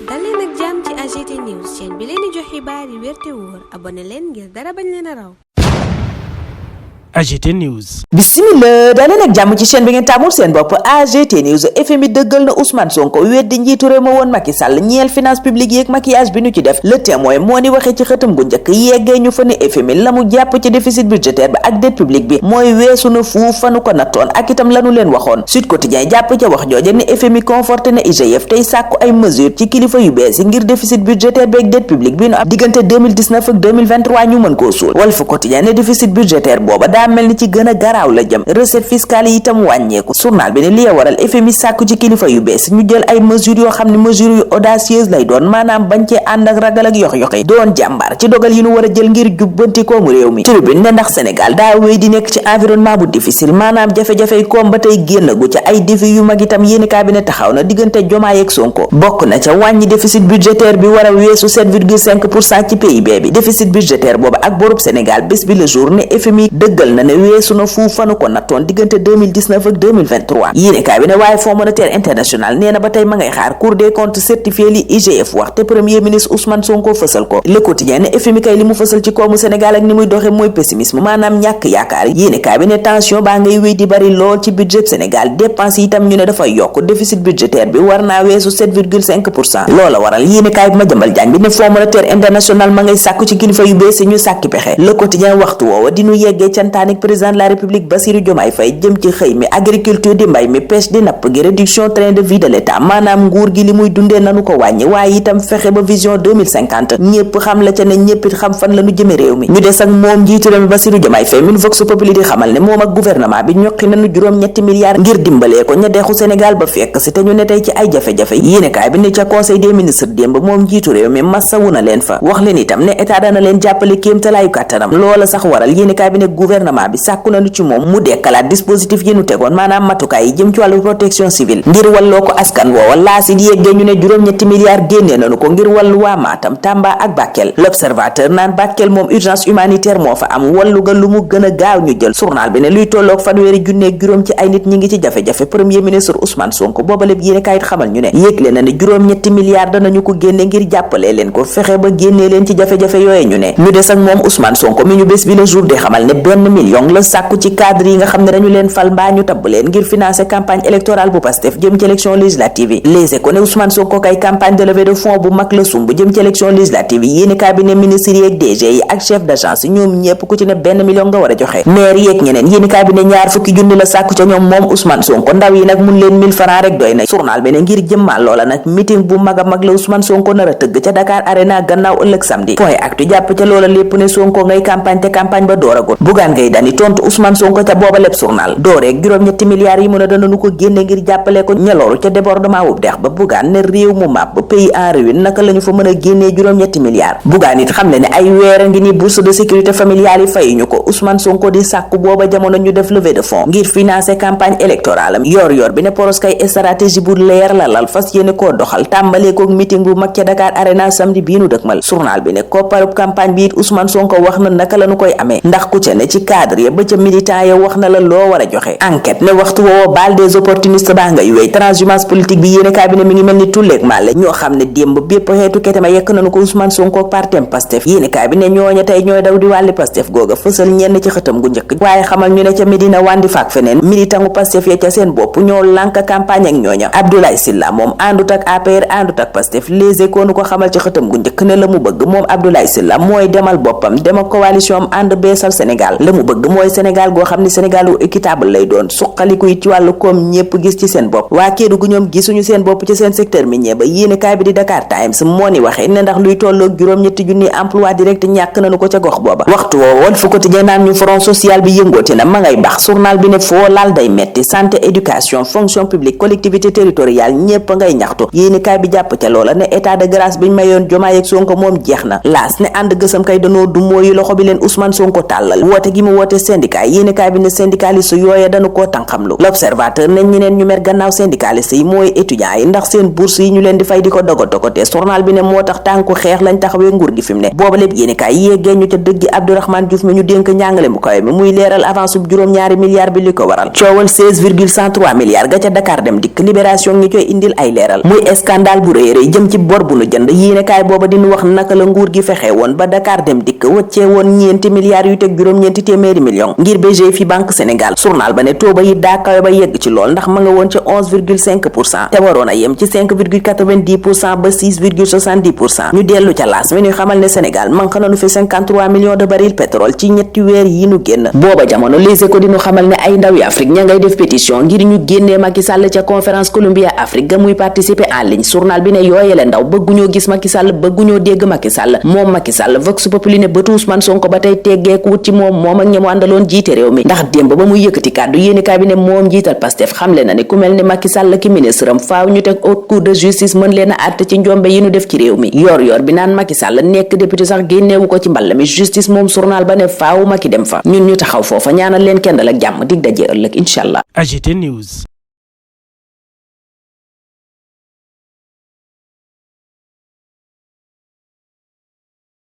dal leen ak jàmm ci AGT News chaîne bi leen di jox xibaar yi wér te wóor abonné leen ngir dara bañ leen a raw. AGT News. Bismillah daleen ak jàmm ci chaîne bi ngeen taamul seen bopp AGT News. FMI dëggal na Ousmane Sonko weddi njiitu réew ma woon Macky Sall ñeel finance publique yeeg maquillage bi ñu ci def. Le Témoin moo ni waxee ci xëtam gu njëkk yeggee ñu fa ne FMI la mu jàpp ci déficit budgétaire ba ak dette publique bi mooy weesu na fuuf fanu ko nattoon ak itam lanu leen waxoon. Sud Quotidien jàpp ca wax jooja ne FMI conforté na IGF tey sàkku ay mesures ci kilifa yu bees yi ngir déficit budgétaire bi ak dette publique bi nu am diggante 2019 ak 2023 ñu mën koo suul. Walf Quotidien ne déficit budgétaire booba daa mel ni ci gën a garaaw la jëm recette fiscale yi itam wàññeeku. Journal bi ne li waral FMI sàkku ci kilifa yu bees ñu jël ay mesures yoo xam ne mesures yu audacieuse lay doon maanaam bañ cee ànd ak ragal ak yox-yoxi doon jàmbaar ci dogal yi nu war a jël ngir jubbanti koomu réew mi. Tribune ne ndax Sénégal daa wéy di nekk ci environnement bu difficile maanaam jafe-jafey koom ba tey génn gu ca ay défi yu mag itam yéeni cabinet taxaw na diggante Diomaye ak Sonko. Bokk na ca wàññi déficit budgétaire bi war a weesu 7,5% ci PIB bi. Déficit budgétaire booba ak borub Sénégal bés bi le jour ne FMI dëggal na ne weesu na fu fanu ko nattoon diggante 2019 ak 2023 yéene kaay bi ne waaye Fonds monétaire international nee na ba tey ma ngay xaar Cour des comptes certifié li IGF wax te premier ministre Ousmane Sonko fësal ko. Le Quotidien ne FMI kay li mu fësal ci koomu Sénégal ak ni muy doxe mooy pessimisme maanaam ñàkk yaakaar. Yéene kaay bi ne tension baa ngay wéy di bari lool ci budget Sénégal dépense yi itam ñu ne dafay yokk déficit budgétaire bi war naa weesu 7,5%. loola waral yéene kaay bi ma jëmbal jaañ bi ne Fonds monétaire international ma ngay sàkku ci kilifa yu bees ñu sàkki pexe. Le Quotidien waxtu woowa di nu yeggee cantaanik président de la République Bassirou Diomaye Faye jëm ci xëy mi agriculture di mbay mi pêche di napp gi réduction train de vie de l'État maanaam nguur gi li muy dundee nanu ko wàññi waaye itam fexe ba vision 2050 ñépp xam la ca ne ñéppit xam fan la nu jëme réew mi. ñu des ak moom njiitu réew mi Bassirou Diomaye Faye min Vox Populi di xamal ne moom ak gouvernement bi ñoqi nañu juróom-ñetti milliards ngir dimbalee ko ña deexu Sénégal ba fekk si te ñu ne tey ci ay jafe-jafe yéenekaay bi ne ca conseil des ministres démb moom njiitu réew mi massawu na leen fa wax leen itam ne état dana leen jàppale kéemtalaayu kàttanam loola sax waral yéenekaay bi ne gouvernement bi sàkku nañu ci moom mu dekkalaat dispositif yi nu tegoon maanaam matukaay yi jëm ci wàllu protection civile ngir walloo ko askan woowa laas it yeggee ñu ne juróom-ñetti milliards génnee nañu ko ngir wallu waa Matam Tamba ak Bakel. L'Observateur naan Bakel moom urgence humanitaire moo fa am wallu ga lu mu gën a gaaw ñu jël. Journal bi ne luy tolloog fanweeri junneeg juróom ci ay nit ñi ngi ci jafe-jafe premier ministre Ousmane Sonko booba lépp yéene kaayit xamal ñu ne yéegle na ne juróom-ñetti milliards danañu ko génne ngir jàppalee leen ko fexe ba génnee leen ci jafe-jafe yooye ñu ne ñu des ak moom Ousmane Sonko mi ñu bés bi le jour di xamal ne 1 million la sàkku ci cadre yi nga xam ne dañu leen fal mbaa ñu tabb leen ngir financer campagne électorale bu Pastef jëm ci élection législative yi. Les Échos ne Ousmane Sonko kay campagne de levée de fonds bu mag la sumb jëm ci élection législative yi yéeni cabinet ministre yi ak DG yi ak chef d'agence ñoom ñépp ku ci ne 1 million nga war a joxe. maire yeeg ñeneen yéeni cabinet ñaar fukki junni la sàkku ca ñoom moom Ousmane Sonko ndaw yi nag mun leen 1000 francs rek doy na. journal bi ne ngir jëmmal loola nag meeting bu mag a mag la Ousmane Sonko nar a tëgg ca Dakar Arena gannaaw ëllëg samedi. Point Actu jàpp ca loola lépp ne Sonko ngay campagne te campagne ba dooragut. Bougane Gueye Dany tontu Ousmane Sonko ca booba lépp journal dooreeg juróom-ñetti milliards yi mu ne danañu ko génne ngir jàppale ko ñelooru ca débordement wu dex ba Bougane ne réew mu màbb pays en ruine naka lañu fa mën a génnee juróom-ñetti milliards. Bougane it xam ne ne ay weer a ngi ni bourse de sécurité familiale yi fayuñu ko Ousmane Sonko di sàkku booba jamono ñu def levée de fonds ngir financer campagne électorale am yor bi ne poros kay stratégie bu leer la lal fas yéene koo doxal tàmbalee kook meeting bu mag ca Dakar Arena samedi bii nu dëkmal. journal bi ne kopparub campagne bi it Ousmane Sonko wax na naka lañu koy amee ndax ku ca ne ci cadre ya ba ca militant ya wax na la loo war a joxe. Enquête ne waxtu woowa baal des opportunistes baa ngay wéy transhumance politique bi yéene cabinet mi ngi mel ni tulleeg màlle ñoo xam ne démb bépp xeetu ketema yekk nañu ko Ousmane Sonko ak partem Pastef yéene cabinet ñooña tey ñooy daw di wàlli Pastef googa fësal ñenn ci xëtam gu njëkk waaye xamal ñu ne ca Medina wandi faak feneen militangu Pastef ya ca seen bopp ñoo lànk campagne ak ñooña. Abdoulaye Sylla moom àndut ak APR àndut ak Pastef Les Échos nu ko xamal ci xëtam gu njëkk ne la mu bëgg moom Abdoulaye Sylla mooy demal boppam dem ak coalition am ànd beesal Sénégal la mu bëgg mooy Sénégal goo xam ne Sénégal wu équitable lay doon suqaliku it ci wàllu koom ñépp gis ci seen bopp. waa Kédougou ñoom gisuñu seen bopp ci seen secteur minier ba yéene kaay bi di Dakar Times moo ni waxee ne ndax luy tolloog juróom-ñetti junni emploi direct ñàkk nañu ko ca gox booba. waxtu woo Walf Quotidien naan ñu front social bi yëngooti na ma ngay bax journal bi ne foo laal day metti santé éducation fonction publique collectivité territoriale ñépp ngay ñaxtu yéene kaay bi jàpp ca loola ne état de grâce biñ mayoon Diomaye ak Sonko moom jeex na laas ne ànd gësam kay danoo du mooyu loxo bi leen Ousmane Sonko tàllal woote gi mu woote syndicat yéenekaay bi ne syndicaliste yooye dañu koo tànqamlu. L'Observateur ne ñeneen ñu mer gannaaw syndicaliste yi mooy étudiants yi ndax seen bourse yi ñu leen di fay di ko dogote journal bi ne moo tax tànku xeex lañ taxawee nguur gi fi mu ne booba lépp yéenekaay yéegee ñu ca dëgg Abdourahmane Diouf mi ñu dénk njàngale mu kawe mi muy leeral avance sub juróom-ñaari milliards bi li ko waral coowal 16,103 milliards ga ca Dakar dem dikk libération ngi koy indil ay leeral muy scandale bu rëy rëy jëm ci bor bu nu jënd yéenekaay booba dinu wax naka la nguur gi fexe woon ba Dakar dem dikk wëccee woon ñeenti milliards yu teg juróom-ñeenti téeméeri millions ngir BGF Banque Sénégal journal ba ne tooba yi daa kawe ba yegg ci lool ndax ma nga woon ci 11,5% te waroon a yem ci 5,90% ba 6,70%. ñu dellu ca laas mi ñuy xamal ne Sénégal manque nañu fi 53 millions de baril pétrole ci ñetti weer yi ñu génn booba jamono Les Échos di ñu xamal ne ay ndawi Afrique ña ngay def pétition ngir ñu génnee Macky Sall ca conférence Columbia Afrique ga muy participer en ligne journal bi ne yooyele ndaw bëgguñoo gis Macky Sall bëgguñoo dégg Macky Sall moom Macky Sall Vox Populi ne bëtu Ousmane Sonko ba tey teggeeku wut ci moom ak ñamu àndaloon jiite réew mi ndax démb ba muy yëkkati kàddu yéenekaay bi ne moom jiital Pastef xamle na ne ku mel ne Macky Sall ki ministre am faaw ñu teg haute cour de justice mën leen a àtte ci njombe yi ñu def ci réew mi yor bi naan Macky Sall nekk député sax génneewu ko ci mball mi justice moom journal ba ne faaw Macky dem fa ñun ñu taxaw foofa ñaanal leen kenn dal ak jàmm dig daje ëllëg incha allah. AGT News.